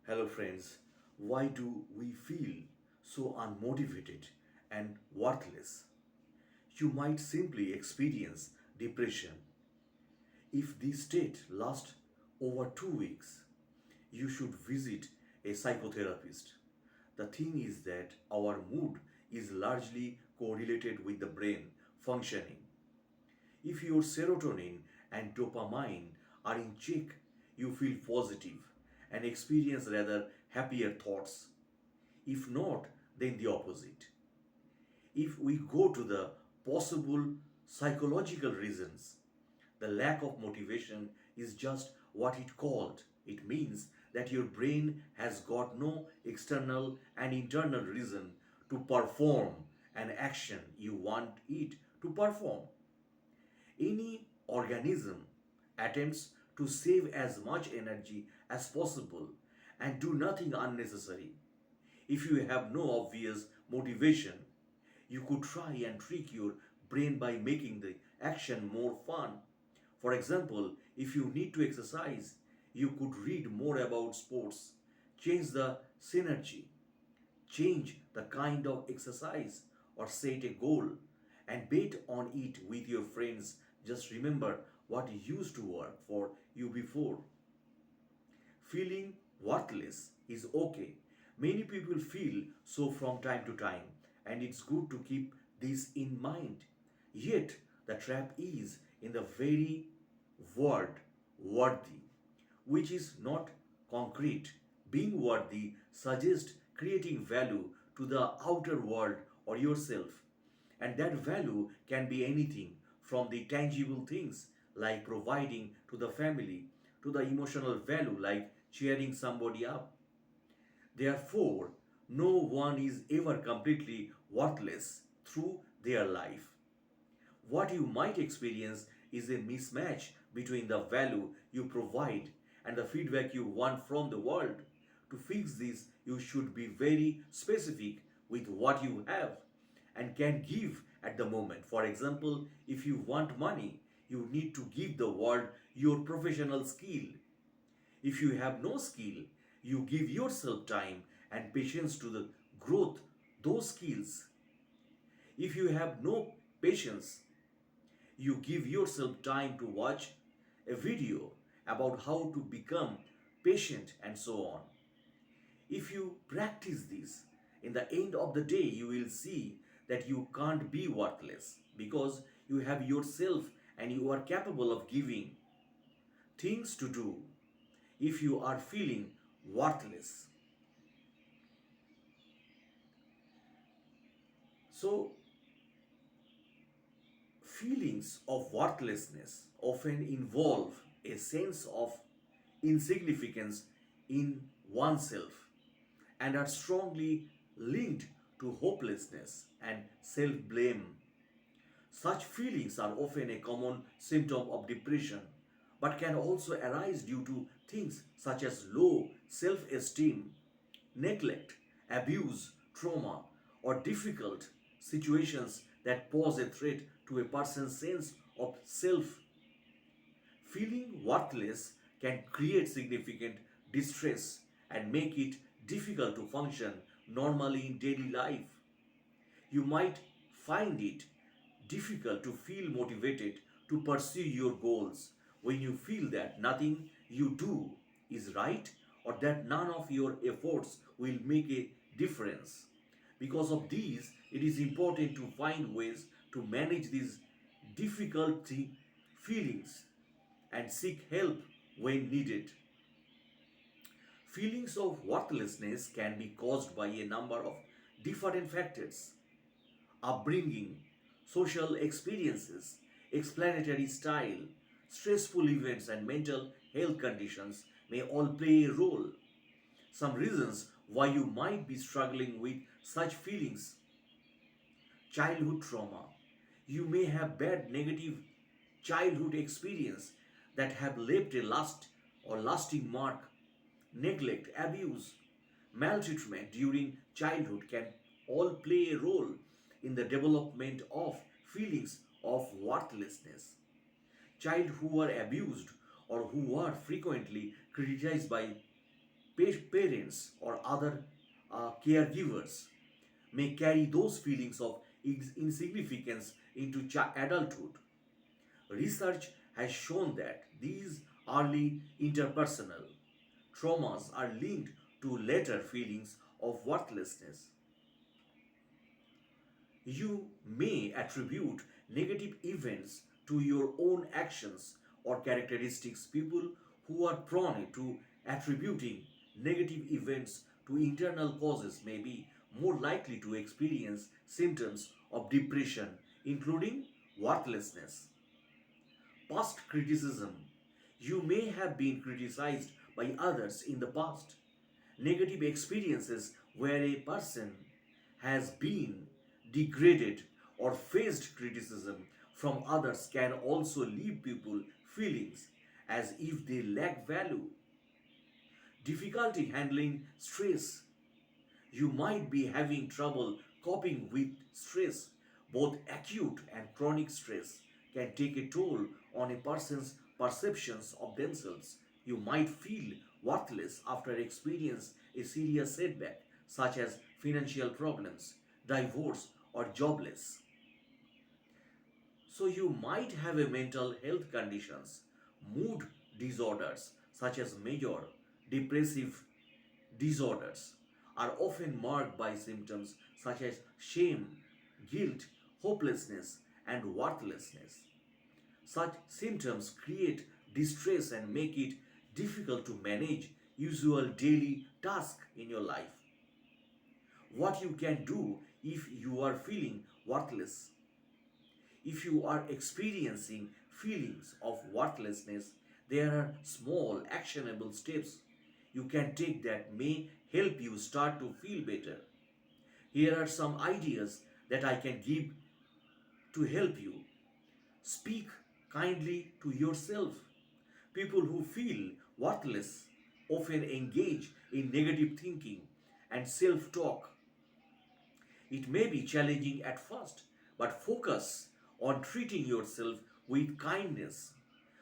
Hello, friends. Why do we feel so unmotivated and worthless? You might simply experience depression. If this state lasts over 2 weeks, you should visit a psychotherapist. The thing is that our mood is largely correlated with the brain functioning. If your serotonin and dopamine are in check, you feel positive and experience rather happier thoughts. If not, then the opposite. If we go to the possible psychological reasons, the lack of motivation is just what it called. It means that your brain has got no external and internal reason to perform an action you want it to perform. Any organism attempts to save as much energy as possible and do nothing unnecessary. If you have no obvious motivation, you could try and trick your brain by making the action more fun. For example, if you need to exercise, you could read more about sports, change the synergy, change the kind of exercise, or set a goal and bet on it with your friends. Just remember what used to work for you before. Feeling worthless is okay. Many people feel so from time to time, and it's good to keep this in mind. Yet, the trap is in the very word worthy, which is not concrete. Being worthy suggests creating value to the outer world or yourself, and that value can be anything from the tangible things like providing to the family to the emotional value like cheering somebody up. Therefore, no one is ever completely worthless through their life. What you might experience is a mismatch between the value you provide and the feedback you want from the world. To fix this, you should be very specific with what you have and can give at the moment. For example, if you want money, you need to give the world your professional skill. If you have no skill, you give yourself time and patience to the growth those skills. If you have no patience, you give yourself time to watch a video about how to become patient and so on. If you practice this, in the end of the day, you will see that you can't be worthless because you have yourself and you are capable of giving things to do if you are feeling worthless. So, feelings of worthlessness often involve a sense of insignificance in oneself and are strongly linked to hopelessness and self blame. Such feelings are often a common symptom of depression but can also arise due to things such as low self esteem, neglect, abuse, trauma, or difficult situations that pose a threat to a person's sense of self. Feeling worthless can create significant distress and make it difficult to function normally in daily life. You might find it difficult to feel motivated to pursue your goals when you feel that nothing you do is right or that none of your efforts will make a difference. Because of these, it is important to find ways to manage these difficult feelings and seek help when needed. Feelings of worthlessness can be caused by a number of different factors: upbringing, social experiences, explanatory style, stressful events, and mental health conditions may all play a role. Some reasons why you might be struggling with such feelings: childhood trauma. You may have bad negative childhood experience that have left a lasting mark. Neglect, abuse, maltreatment during childhood can all play a role in the development of feelings of worthlessness. Children who are abused or who are frequently criticized by Parents or other caregivers may carry those feelings of insignificance into adulthood. Research has shown that these early interpersonal traumas are linked to later feelings of worthlessness. You may attribute negative events to your own actions or characteristics. People who are prone to attributing negative events to internal causes may be more likely to experience symptoms of depression, including worthlessness. Past criticism. You may have been criticized by others in the past. Negative experiences where a person has been degraded or faced criticism from others can also leave people feelings as if they lack value. Difficulty handling stress. You might be having trouble coping with stress. Both acute and chronic stress can take a toll on a person's perceptions of themselves. You might feel worthless after experience a serious setback such as financial problems, divorce or jobless. So you might have a mental health conditions, mood disorders such as major depressive disorders are often marked by symptoms such as shame, guilt, hopelessness, and worthlessness. Such symptoms create distress and make it difficult to manage usual daily tasks in your life. What you can do if you are feeling worthless. If you are experiencing feelings of worthlessness, there are small actionable steps you can take that may help you start to feel better. Here are some ideas that I can give to help you. Speak kindly to yourself. People who feel worthless often engage in negative thinking and self talk. It may be challenging at first, but focus on treating yourself with kindness.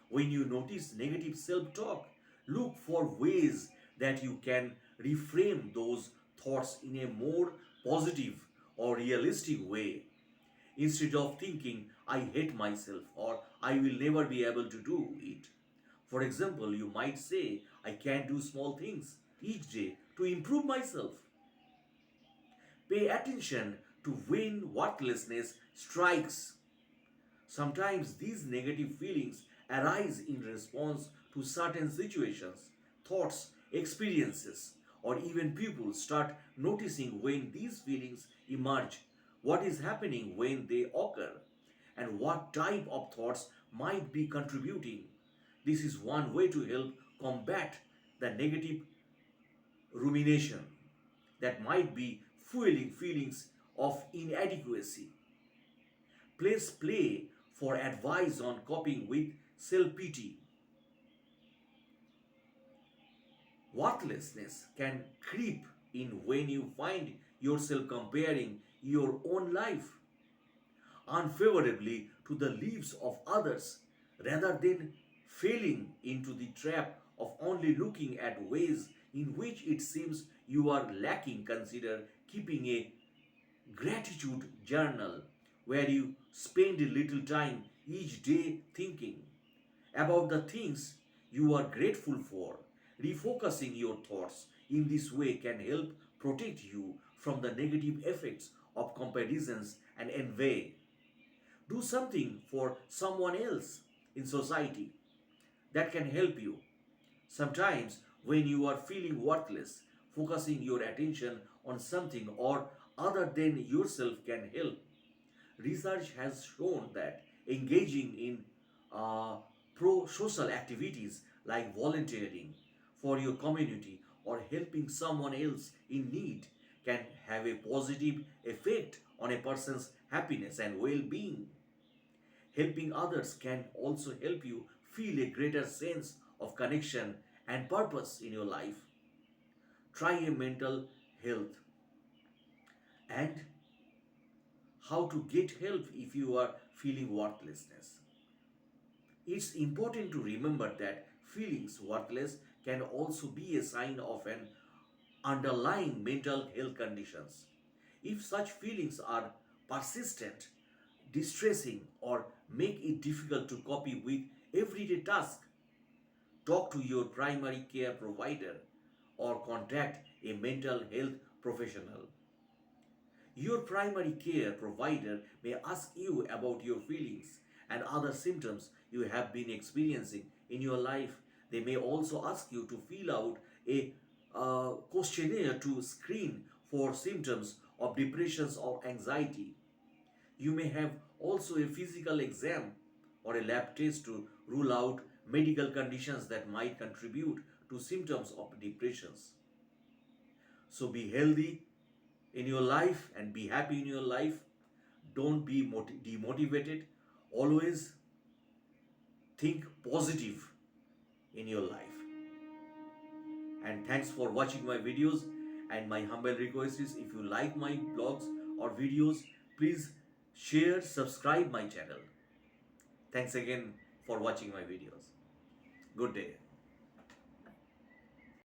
When you notice negative self talk, look for ways that you can reframe those thoughts in a more positive or realistic way. Instead of thinking, I hate myself or I will never be able to do it. For example, you might say, I can do small things each day to improve myself. Pay attention to when worthlessness strikes. Sometimes these negative feelings arise in response to certain situations, thoughts, experiences, or even people start noticing when these feelings emerge, what is happening when they occur, and what type of thoughts might be contributing. This is one way to help combat the negative rumination that might be fueling feelings of inadequacy. Please play for advice on coping with self pity. Worthlessness can creep in when you find yourself comparing your own life unfavorably to the lives of others rather than falling into the trap of only looking at ways in which it seems you are lacking. Consider keeping a gratitude journal where you spend a little time each day thinking about the things you are grateful for. Refocusing your thoughts in this way can help protect you from the negative effects of comparisons and envy. Do something for someone else in society that can help you. Sometimes, when you are feeling worthless, focusing your attention on something or other than yourself can help. Research has shown that engaging in pro social activities like volunteering for your community or helping someone else in need can have a positive effect on a person's happiness and well being. Helping others can also help you feel a greater sense of connection and purpose in your life. Try a mental health and how to get help if you are feeling worthlessness. It's important to remember that feelings worthless can also be a sign of an underlying mental health conditions. If such feelings are persistent, distressing, or make it difficult to cope with everyday tasks, talk to your primary care provider or contact a mental health professional. Your primary care provider may ask you about your feelings and other symptoms you have been experiencing in your life. They may also ask you to fill out a questionnaire to screen for symptoms of depressions or anxiety. You may have also a physical exam or a lab test to rule out medical conditions that might contribute to symptoms of depressions. So be healthy in your life and be happy in your life. Don't be demotivated. Always think positive in your life. And thanks for watching my videos. And my humble request is, if you like my blogs or videos, please share, subscribe my channel. Thanks again for watching my videos. Good day.